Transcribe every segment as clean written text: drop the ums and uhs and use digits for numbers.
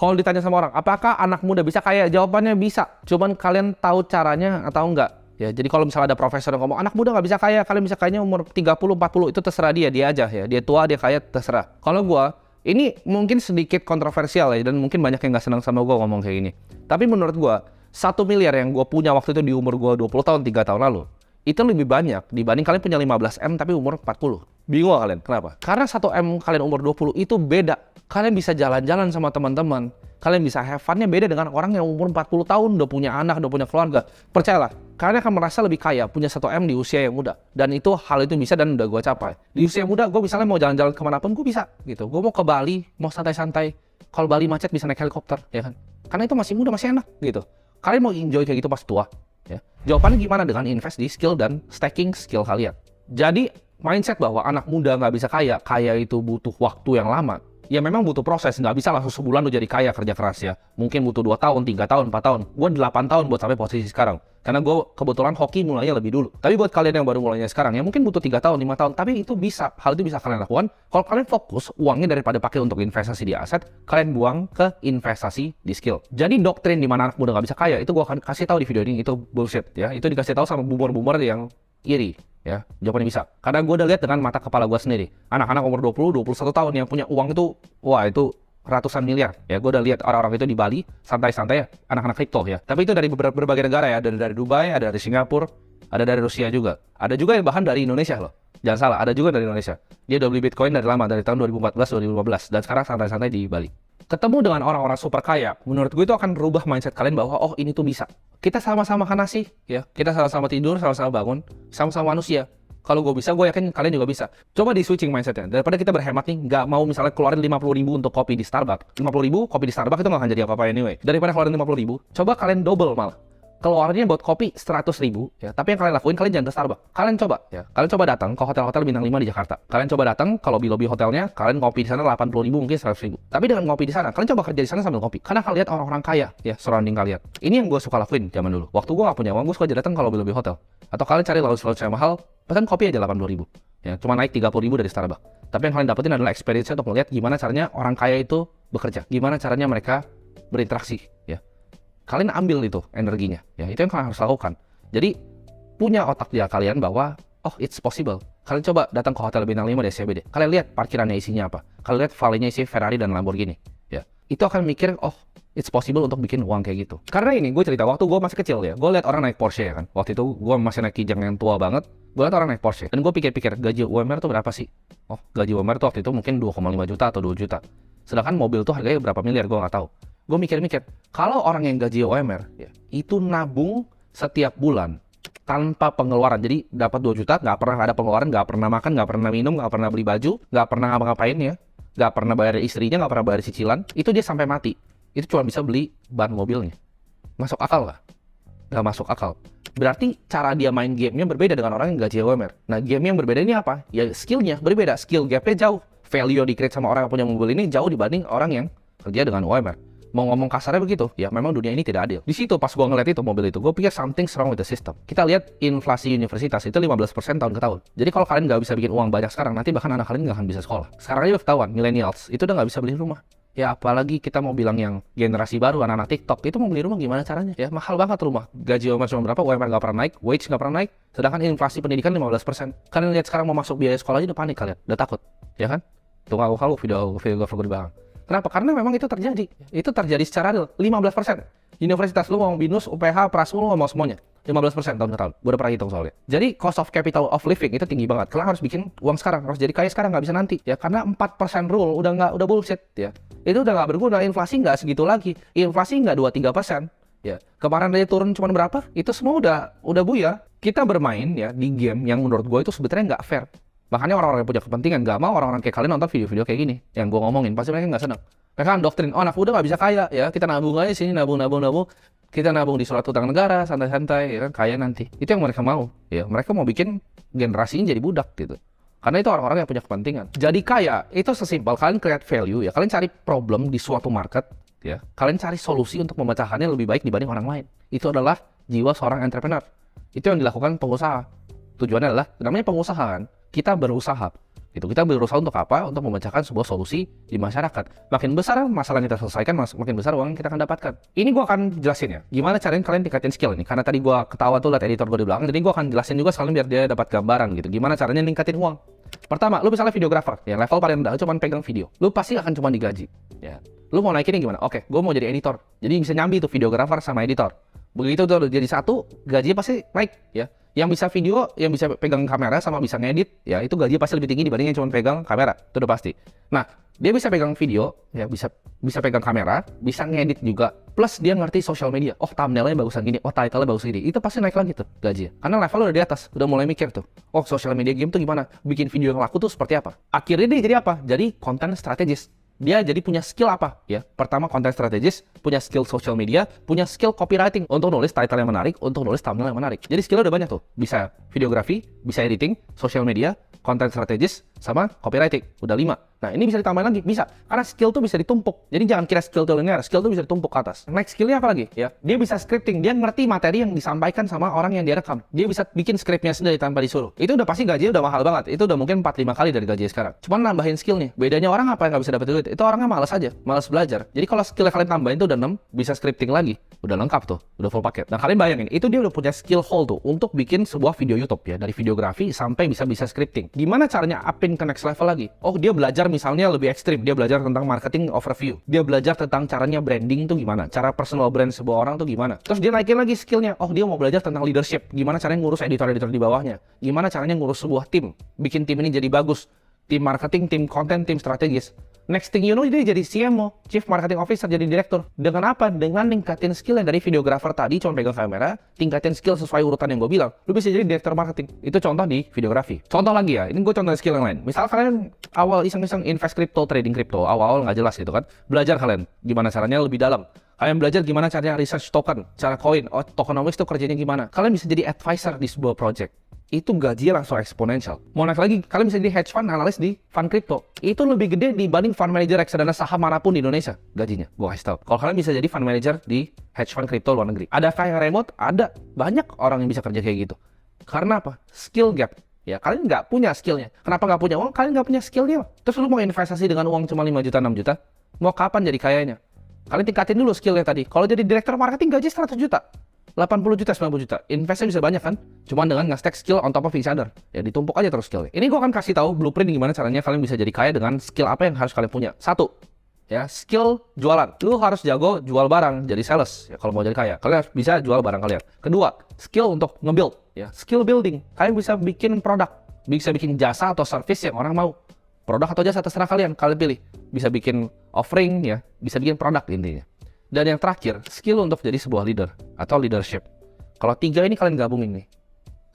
Kalau ditanya sama orang, apakah anak muda bisa kaya? Jawabannya bisa. Cuman kalian tahu caranya atau enggak? Ya, jadi kalau misalnya ada profesor yang ngomong, anak muda nggak bisa kaya, kalian bisa kayanya umur 30, 40, itu terserah dia aja ya. Dia tua, dia kaya, terserah. Kalau gua, ini mungkin sedikit kontroversial ya, dan mungkin banyak yang nggak senang sama gua ngomong kayak gini. Tapi menurut gua, 1 miliar yang gua punya waktu itu di umur gua 20 tahun, 3 tahun lalu, itu lebih banyak dibanding kalian punya 15 M tapi umur 40. Bingung gak kalian? Kenapa? Karena 1 M kalian umur 20 itu beda. Kalian bisa jalan-jalan sama teman-teman. Kalian bisa have fun-nya beda dengan orang yang umur 40 tahun, udah punya anak, udah punya keluarga. Percayalah, kalian akan merasa lebih kaya punya 1 M di usia yang muda. Dan itu hal itu bisa dan udah gue capai. Di usia muda, gue misalnya mau jalan-jalan kemanapun, gue bisa gitu. Gue mau ke Bali, mau santai-santai. Kalau Bali macet bisa naik helikopter, ya kan? Karena itu masih muda, masih enak gitu. Kalian mau enjoy kayak gitu pas tua, ya. Jawabannya gimana? Dengan invest di skill dan stacking skill kalian. Jadi mindset bahwa anak muda nggak bisa kaya, kaya itu butuh waktu yang lama. Ya memang butuh proses, nggak bisa langsung sebulan lu jadi kaya kerja keras ya. Mungkin butuh 2 tahun, 3 tahun, 4 tahun. Gue 8 tahun buat sampai posisi sekarang. Karena gue kebetulan hoki mulainya lebih dulu. Tapi buat kalian yang baru mulainya sekarang ya mungkin butuh 3 tahun, 5 tahun. Tapi itu bisa, hal itu bisa kalian lakukan. Kalau kalian fokus uangnya daripada pakai untuk investasi di aset, kalian buang ke investasi di skill. Jadi doktrin di mana anak muda nggak bisa kaya, itu gue akan kasih tahu di video ini, itu bullshit ya. Itu dikasih tahu sama boomer-boomer yang iri. Ya, jawabannya bisa. Karena gue udah lihat dengan mata kepala gue sendiri. Anak-anak umur 20, 21 tahun yang punya uang itu, wah itu ratusan miliar. Ya, gue udah lihat orang-orang itu di Bali, santai-santai ya, anak-anak kripto ya. Tapi itu dari berbagai negara ya, dari Dubai, ada dari Singapura, ada dari Rusia juga. Ada juga yang bahkan dari Indonesia loh. Jangan salah, ada juga dari Indonesia. Dia udah beli Bitcoin dari lama, dari tahun 2014, 2015. Dan sekarang santai-santai di Bali. Ketemu dengan orang-orang super kaya, menurut gue itu akan merubah mindset kalian bahwa, oh ini tuh bisa. Kita sama-sama makan nasi, ya. Kita sama-sama tidur, sama-sama bangun, sama-sama manusia. Kalau gue bisa, gue yakin kalian juga bisa. Coba di switching mindsetnya. Daripada kita berhemat nih, nggak mau misalnya keluarin 50.000 untuk kopi di Starbucks. 50.000 kopi di Starbucks itu nggak akan jadi apa-apa anyway. Daripada keluarin 50.000, coba kalian double malah. Keluarnya buat kopi 100.000 ya, tapi yang kalian lakuin kalian jangan ke Starbucks. Kalian coba ya, kalian coba datang ke hotel-hotel bintang 5 di Jakarta. Kalian coba datang ke lobby-lobby hotelnya, kalian ngopi di sana 80.000 mungkin 100.000. Tapi dengan ngopi di sana, kalian coba kerja di sana sambil ngopi. Karena kalian lihat orang-orang kaya ya surrounding kalian. Ini yang gue suka lakuin zaman dulu. Waktu gue gak punya uang, gue suka datang ke lobby-lobby hotel. Atau kalian cari lounge-lounge yang mahal, pesan kopi aja 80.000. Ya, cuma naik 30.000 dari Starbucks. Tapi yang kalian dapetin adalah experience untuk melihat gimana caranya orang kaya itu bekerja, gimana caranya mereka berinteraksi ya. Kalian ambil itu energinya, ya itu yang kalian harus lakukan. Jadi punya otak dia kalian bahwa oh it's possible. Kalian coba datang ke hotel bintang 5 di SCBD. Kalian lihat parkirannya isinya apa. Kalian lihat valenya isi Ferrari dan Lamborghini. Ya itu akan mikir oh it's possible untuk bikin uang kayak gitu. Karena ini gue cerita waktu gue masih kecil ya. Gue lihat orang naik Porsche ya kan. Waktu itu gue masih naik Kijang yang tua banget. Gue lihat orang naik Porsche dan gue pikir-pikir gaji UMR tuh berapa sih? Oh gaji UMR tuh waktu itu mungkin 2,5 juta atau 2 juta. Sedangkan mobil tuh harganya berapa miliar gue nggak tahu. Gue mikir-mikir, kalau orang yang gaji UMR ya, itu nabung setiap bulan tanpa pengeluaran. Jadi dapat 2 juta, nggak pernah ada pengeluaran, nggak pernah makan, nggak pernah minum, nggak pernah beli baju, nggak pernah ngapa-ngapain ya, nggak pernah bayar istrinya, nggak pernah bayar cicilan. Itu dia sampai mati. Itu cuma bisa beli ban mobilnya. Masuk akal nggak? Nggak masuk akal. Berarti cara dia main gamenya berbeda dengan orang yang gaji UMR. Nah, game yang berbeda ini apa? Ya skillnya berbeda. Skill gapnya jauh. Value di create sama orang yang punya mobil ini jauh dibanding orang yang kerja dengan UMR. Mau ngomong kasarnya begitu, ya memang dunia ini tidak adil. Di situ pas gua ngeliat itu mobil itu, gue pikir something wrong with the system. Kita lihat inflasi universitas itu 15% tahun ke tahun. Jadi kalau kalian nggak bisa bikin uang banyak sekarang, nanti bahkan anak kalian nggak akan bisa sekolah. Sekarang aja ketahuan, millennials itu udah nggak bisa beli rumah. Ya apalagi kita mau bilang yang generasi baru, anak-anak TikTok, itu mau beli rumah gimana caranya? Ya mahal banget rumah. Gaji UMR cuma berapa, UMR nggak pernah naik, wage nggak pernah naik. Sedangkan inflasi pendidikan 15%. Kalian lihat sekarang mau masuk biaya sekolah aja udah panik kalian, udah takut, ya kan? Tunggu kalau video gue di belakang. Kenapa? Karena memang itu terjadi. Itu terjadi secara real. 15%. Universitas lu mau BINUS, UPH, Prasmu lu mau semuanya. 15% tahun ke tahun. Gue udah pernah hitung soalnya. Jadi cost of capital of living itu tinggi banget. Kalian harus bikin uang sekarang. Harus jadi kaya sekarang, nggak bisa nanti. Ya karena 4% rule udah bullshit ya. Itu udah nggak berguna. Inflasi nggak segitu lagi. Inflasi nggak 2-3%. Ya kemarin aja turun cuma berapa? Itu semua udah buyar. Kita bermain ya di game yang menurut gue itu sebetulnya nggak fair. Makanya orang-orang yang punya kepentingan nggak mau orang-orang kayak kalian nonton video-video kayak gini yang gue ngomongin, pasti mereka nggak seneng. Mereka kan doktrin, oh anak muda nggak bisa kaya ya, kita nabung aja sini, nabung, kita nabung di surat utang negara, santai-santai, ya kan, kaya nanti. Itu yang mereka mau, ya mereka mau bikin generasi ini jadi budak gitu. Karena itu orang-orang yang punya kepentingan. Jadi kaya itu sesimpel kalian create value ya, kalian cari problem di suatu market ya, kalian cari solusi untuk memecahkannya lebih baik dibanding orang lain. Itu adalah jiwa seorang entrepreneur. Itu yang dilakukan pengusaha. Tujuannya adalah, namanya pengusaha kan, kita berusaha. Gitu. Kita berusaha untuk apa? Untuk memecahkan sebuah solusi di masyarakat. Makin besar masalah yang kita selesaikan, makin besar uang yang kita akan dapatkan. Ini gue akan jelasin ya, gimana caranya kalian tingkatin skill ini. Karena tadi gue ketawa tuh liat editor gue di belakang, jadi gue akan jelasin juga sekalian biar dia dapat gambaran gitu. Gimana caranya ningkatin uang. Pertama, lu misalnya videographer, yang level paling rendah cuma pegang video. Lu pasti akan cuma digaji. Ya. Lu mau naikinnya gimana? Oke, gue mau jadi editor. Jadi bisa nyambi tuh videographer sama editor. Begitu tuh jadi satu, gajinya pasti naik ya. Yang bisa video, yang bisa pegang kamera sama bisa ngedit, ya itu gajinya pasti lebih tinggi dibanding yang cuma pegang kamera, itu udah pasti. Nah, dia bisa pegang video, ya bisa pegang kamera, bisa ngedit juga, plus dia ngerti social media. Oh, thumbnailnya bagusan gini, oh title-nya bagus gini, itu pasti naik lagi tuh gajinya. Karena level udah di atas, udah mulai mikir tuh. Oh, social media game tuh gimana? Bikin video yang laku tuh seperti apa? Akhirnya dia jadi apa? Jadi content strategist. Dia jadi punya skill apa ya? Pertama content strategist, punya skill social media, punya skill copywriting untuk nulis title yang menarik, untuk nulis thumbnail yang menarik. Jadi skillnya udah banyak tuh. Bisa videografi, bisa editing, social media, content strategist, sama copywriting. Udah 5. Nah ini bisa ditambahin lagi, bisa. Karena skill tuh bisa ditumpuk. Jadi jangan kira skill tuh linear, skill tuh bisa ditumpuk ke atas. Next skillnya apa lagi? Ya, dia bisa scripting, dia ngerti materi yang disampaikan sama orang yang dia rekam. Dia bisa bikin scriptnya sendiri tanpa disuruh. Itu udah pasti gajinya udah mahal banget. Itu udah mungkin 4-5 kali dari gajinya sekarang. Cuman nambahin skillnya. Bedanya orang apa yang nggak bisa dapat duit? Itu orangnya malas aja, malas belajar. Jadi kalau skill kalian tambahin tuh udah 6, bisa scripting lagi. Udah lengkap tuh, udah full paket. Nah kalian bayangin, itu dia udah punya skill hole tuh untuk bikin sebuah video YouTube ya, dari videografi sampai bisa scripting. Gimana caranya upin ke next level lagi? Oh dia belajar misalnya lebih ekstrim, dia belajar tentang marketing overview, dia belajar tentang caranya branding tuh gimana, cara personal brand sebuah orang tuh gimana. Terus dia naikin lagi skillnya, oh dia mau belajar tentang leadership, gimana caranya ngurus editor-editor di bawahnya, gimana caranya ngurus sebuah tim, bikin tim ini jadi bagus, tim marketing, tim konten, tim strategis. Next thing you know, dia jadi CMO, Chief Marketing Officer, jadi direktur. Dengan apa? Dengan ningkatin skill yang dari videographer tadi, cuma pegang kamera, tingkatin skill sesuai urutan yang gue bilang. Lu bisa jadi direktur marketing. Itu contoh di videografi. Contoh lagi ya, ini gue contoh skill yang lain. Misal kalian awal iseng-iseng invest crypto, trading crypto, awal-awal nggak jelas gitu kan. Belajar kalian, gimana caranya lebih dalam. Kalian belajar gimana caranya research token, cara koin, oh tokenomics itu kerjanya gimana. Kalian bisa jadi advisor di sebuah project. Itu gajinya langsung eksponensial. Mau naik lagi, kalian bisa jadi hedge fund analis di fund crypto. Itu lebih gede dibanding fund manager reksadana saham manapun di Indonesia gajinya. Gue kasih tau. Kalau kalian bisa jadi fund manager di hedge fund crypto luar negeri. Ada kayak remote, ada banyak orang yang bisa kerja kayak gitu. Karena apa? Skill gap. Ya kalian nggak punya skillnya. Kenapa nggak punya uang? Kalian nggak punya skillnya. Terus lu mau investasi dengan uang cuma 5 juta, 6 juta? Mau kapan jadi kayanya? Kalian tingkatin dulu skillnya tadi. Kalau jadi direktur marketing gaji 100 juta. 80 juta, 90 juta. Investnya bisa banyak kan? Cuman dengan nge-stack skill on top of each other. Ya ditumpuk aja terus skillnya. Ini gue akan kasih tahu blueprint gimana caranya kalian bisa jadi kaya dengan skill apa yang harus kalian punya. 1. Ya, skill jualan. Lu harus jago jual barang, jadi sales. Ya, kalau mau jadi kaya, kalian harus bisa jual barang kalian. Kedua, skill untuk nge-build. Ya, skill building. Kalian bisa bikin produk. Bisa bikin jasa atau service yang orang mau. Produk atau jasa terserah kalian pilih. Bisa bikin offering ya, bisa bikin produk intinya. Dan yang terakhir, skill untuk jadi sebuah leader atau leadership. Kalau 3 ini kalian gabungin nih,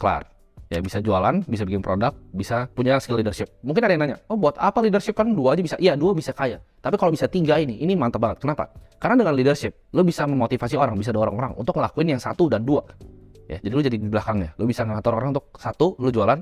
kelar. Ya bisa jualan, bisa bikin produk, bisa punya skill leadership. Mungkin ada yang nanya, oh buat apa leadership kan 2 aja bisa? Iya 2 bisa kaya. Tapi kalau bisa 3 ini mantap banget. Kenapa? Karena dengan leadership, lo bisa memotivasi orang, bisa dorong orang untuk ngelakuin yang 1 dan 2. Ya, jadi lo jadi di belakangnya. Lo bisa ngatur orang untuk 1, lo jualan,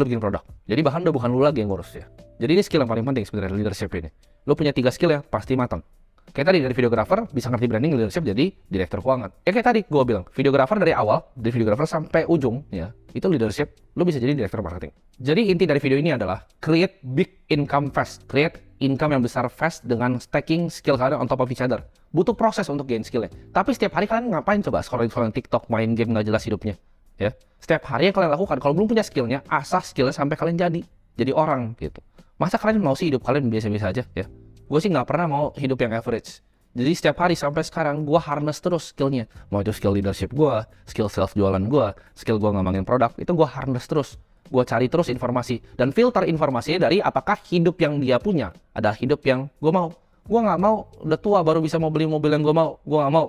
lo bikin produk. Jadi bahkan udah bukan lo lagi yang ngurus ya. Jadi ini skill yang paling penting sebenarnya leadership ini. Lo punya 3 skill ya, pasti matang. Kayak tadi dari videographer bisa ngerti branding, leadership, jadi direktur keuangan. Kayak tadi gue bilang, videographer dari awal, dari videographer sampai ujung, ya itu leadership, lo bisa jadi direktur marketing. Jadi inti dari video ini adalah create big income fast, create income yang besar fast dengan stacking skill kalian on top of each other. Butuh proses untuk gain skillnya. Tapi setiap hari kalian ngapain coba? Scrolling TikTok, main game nggak jelas hidupnya. Ya, setiap hari yang kalian lakukan, kalau belum punya skillnya, asah skillnya sampai kalian jadi orang gitu. Masa kalian mau sih hidup kalian biasa-biasa aja ya? Gue sih nggak pernah mau hidup yang average. Jadi setiap hari sampai sekarang gue harness terus skillnya. Mau itu skill leadership gue, skill self jualan gue, skill gue ngembangin produk, itu gue harness terus. Gue cari terus informasi dan filter informasinya dari apakah hidup yang dia punya ada hidup yang gue mau. Gue nggak mau udah tua baru bisa mau beli mobil yang gue mau. Gue nggak mau.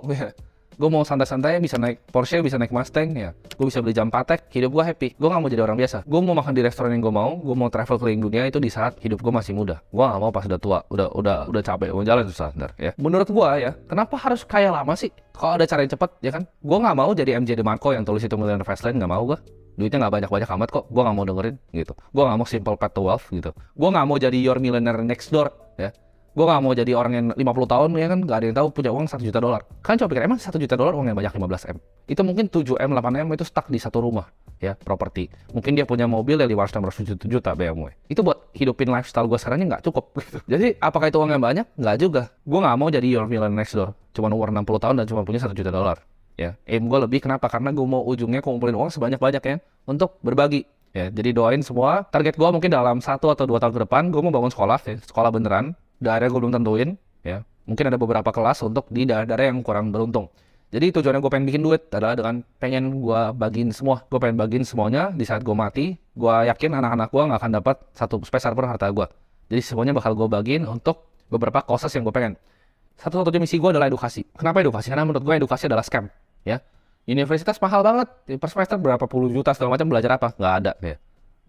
Gue mau santai-santai, bisa naik Porsche, bisa naik Mustang ya. Gue bisa beli jam Patek, hidup gue happy. Gue gak mau jadi orang biasa. Gue mau makan di restoran yang gue mau travel keliling dunia itu di saat hidup gue masih muda. Gue gak mau pas udah tua, udah capek, mau jalan susah ntar ya. Menurut gue ya, kenapa harus kaya lama sih? Kalau ada cara yang cepet ya kan? Gue gak mau jadi MJ DeMarco yang tulis itu Millionaire Fastlane, gak mau gue. Duitnya gak banyak-banyak amat kok, gue gak mau dengerin gitu. Gue gak mau Simple Path to Wealth gitu. Gue gak mau jadi Your Millionaire Next Door ya. Gue gak mau jadi orang yang 50 tahun ya kan gak ada yang tahu punya uang 1 juta dolar. Kan coba pikir, emang 1 juta dolar uang yang banyak 15 M. Itu mungkin 7 M, 8 M itu stuck di satu rumah ya, properti. Mungkin dia punya mobil yang 500 juta BMW. Itu buat hidupin lifestyle gue sekarangnya gak cukup gitu. Jadi apakah itu uang yang banyak? Gak juga. Gue gak mau jadi your millionaire next door. Cuma umur 60 tahun dan cuma punya 1 juta dolar. Ya, aim gue lebih kenapa? Karena gue mau ujungnya kumpulin uang sebanyak-banyaknya untuk berbagi. Ya, jadi doain semua. Target gue mungkin dalam 1 atau 2 tahun ke depan gue mau bangun sekolah, ya, sekolah beneran. Daerah gue belum tentuin, ya. Mungkin ada beberapa kelas untuk di daerah-daerah yang kurang beruntung. Jadi tujuannya gue pengen bikin duit adalah dengan pengen gue bagiin semua. Gue pengen bagiin semuanya di saat gue mati. Gue yakin anak-anak gue nggak akan dapat satu peser pun harta gue. Jadi semuanya bakal gue bagiin untuk beberapa causes yang gue pengen. Satu-satunya misi gue adalah edukasi. Kenapa edukasi? Karena menurut gue edukasi adalah scam, ya. Universitas mahal banget. Per semester berapa puluh juta segala macam, belajar apa? Nggak ada, ya.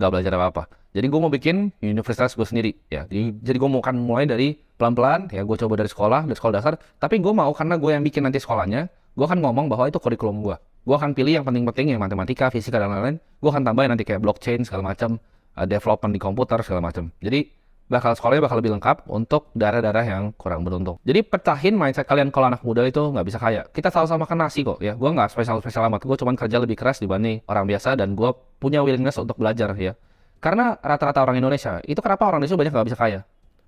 Nggak belajar apa-apa. Jadi gue mau bikin universitas gue sendiri, ya. Jadi gue mau kan mulai dari pelan-pelan, ya. Gue coba dari sekolah dasar. Tapi gue mau karena gue yang bikin nanti sekolahnya, gue akan ngomong bahwa itu kurikulum gue. Gue akan pilih yang penting-penting, yang matematika, fisika dan lain-lain. Gue akan tambahin nanti kayak blockchain segala macam, development di komputer segala macam. Jadi sekolahnya bakal lebih lengkap untuk daerah-daerah yang kurang beruntung. Jadi pecahin mindset kalian kalau anak muda itu nggak bisa kaya. Kita sama-sama makan nasi kok, ya. Gue nggak spesial amat. Gue cuma kerja lebih keras dibanding orang biasa dan gue punya willingness untuk belajar, ya. Karena rata-rata orang Indonesia, itu kenapa orang Indonesia banyak nggak bisa kaya?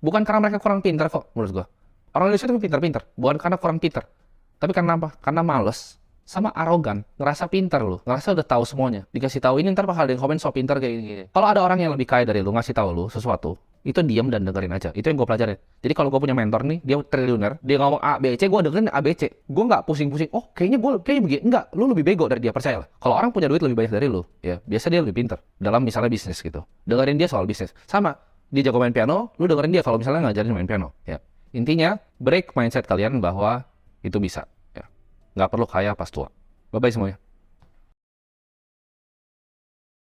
Bukan karena mereka kurang pintar kok, menurut gue. Orang Indonesia itu pintar-pintar, bukan karena kurang pintar. Tapi karena apa? Karena males sama arogan, ngerasa pintar lu, ngerasa udah tahu semuanya. Dikasih tahu ini ntar bakal ada yang komen so pintar kayak gini. Kalau ada orang yang lebih kaya dari lu ngasih tahu lu sesuatu, itu diam dan dengerin aja. Itu yang gue pelajarin. Jadi kalau gue punya mentor nih, dia triliuner, dia ngomong A, B, C, gue dengerin A, B, C. Gue nggak pusing-pusing. Oh, kayaknya begini. Enggak, lu lebih bego dari dia, percayalah. Kalau orang punya duit lebih banyak dari lu, ya biasa dia lebih pintar dalam misalnya bisnis gitu. Dengerin dia soal bisnis. Sama, dia jago main piano, lu dengerin dia kalau misalnya ngajarin main piano. Ya, intinya break mindset kalian bahwa itu bisa. Ya, nggak perlu kaya pas tua. Bye bye semuanya.